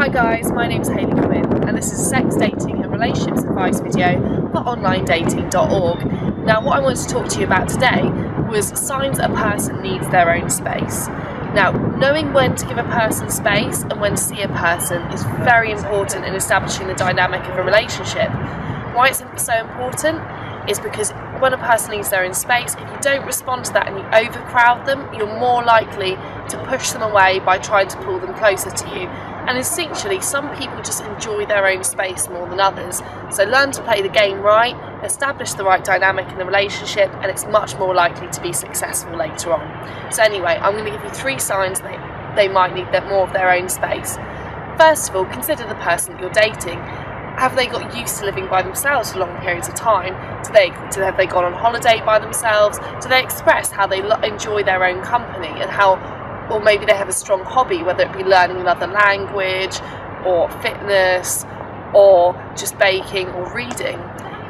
Hi guys, my name is Hayley Quinn and this is a sex, dating and relationships advice video for onlinedating.org. Now what I wanted to talk to you about today was signs a person needs their own space. Now knowing when to give a person space and when to see a person is very important in establishing the dynamic of a relationship. Why it's so important is because when a person needs their own space, if you don't respond to that and you overcrowd them, you're more likely to push them away by trying to pull them closer to you. And instinctually, some people just enjoy their own space more than others. So learn to play the game right, establish the right dynamic in the relationship, and it's much more likely to be successful later on. So anyway, I'm going to give you 3 signs that they might need more of their own space. First of all, consider the person that you're dating. Have they got used to living by themselves for long periods of time? Have they gone on holiday by themselves? Do they express how they enjoy their own company and or maybe they have a strong hobby, whether it be learning another language or fitness or just baking or reading?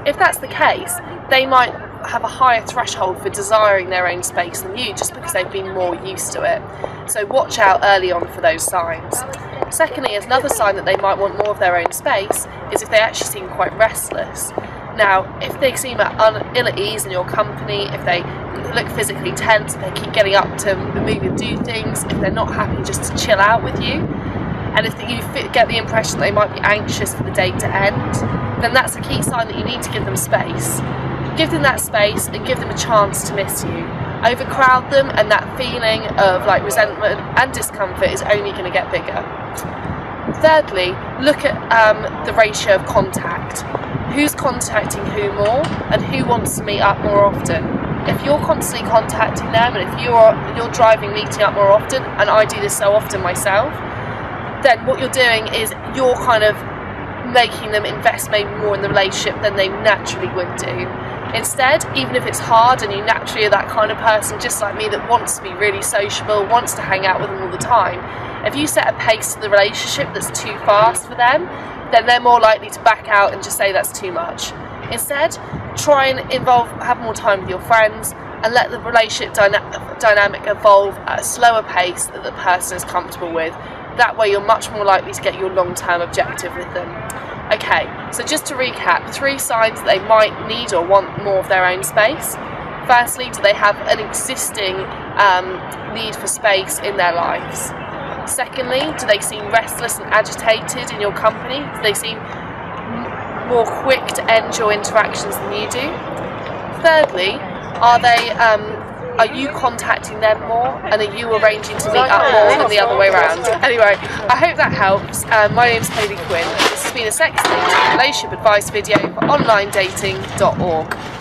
If that's the case, they might have a higher threshold for desiring their own space than you just because they've been more used to it. So watch out early on for those signs. Secondly, another sign that they might want more of their own space is if they actually seem quite restless. Now, if they seem ill at ease in your company, if they look physically tense, if they keep getting up to move and do things, if they're not happy just to chill out with you, and if you get the impression they might be anxious for the date to end, then that's a key sign that you need to give them space. Give them that space and give them a chance to miss you. Overcrowd them and that feeling of resentment and discomfort is only going to get bigger. Thirdly, look at the ratio of contact. Who's contacting who more and who wants to meet up more often? If you're constantly contacting them and if you're driving meeting up more often, and I do this so often myself, then what you're doing is you're kind of making them invest maybe more in the relationship than they naturally would do. Instead, even if it's hard and you naturally are that kind of person just like me that wants to be really sociable, wants to hang out with them all the time, if you set a pace to the relationship that's too fast for them, then they're more likely to back out and just say that's too much. Instead, try and have more time with your friends and let the relationship dynamic evolve at a slower pace that the person is comfortable with. That way you're much more likely to get your long-term objective with them. Okay, so just to recap, 3 signs that they might need or want more of their own space. Firstly, do they have an existing need for space in their lives? Secondly, do they seem restless and agitated in your company? Do they seem more quick to end your interactions than you do? Thirdly, are you contacting them more and are you arranging to meet up more than the other way around? Anyway, I hope that helps. My name's Hayley Quinn. This has been a sex, dating and relationship advice video for onlinedating.org.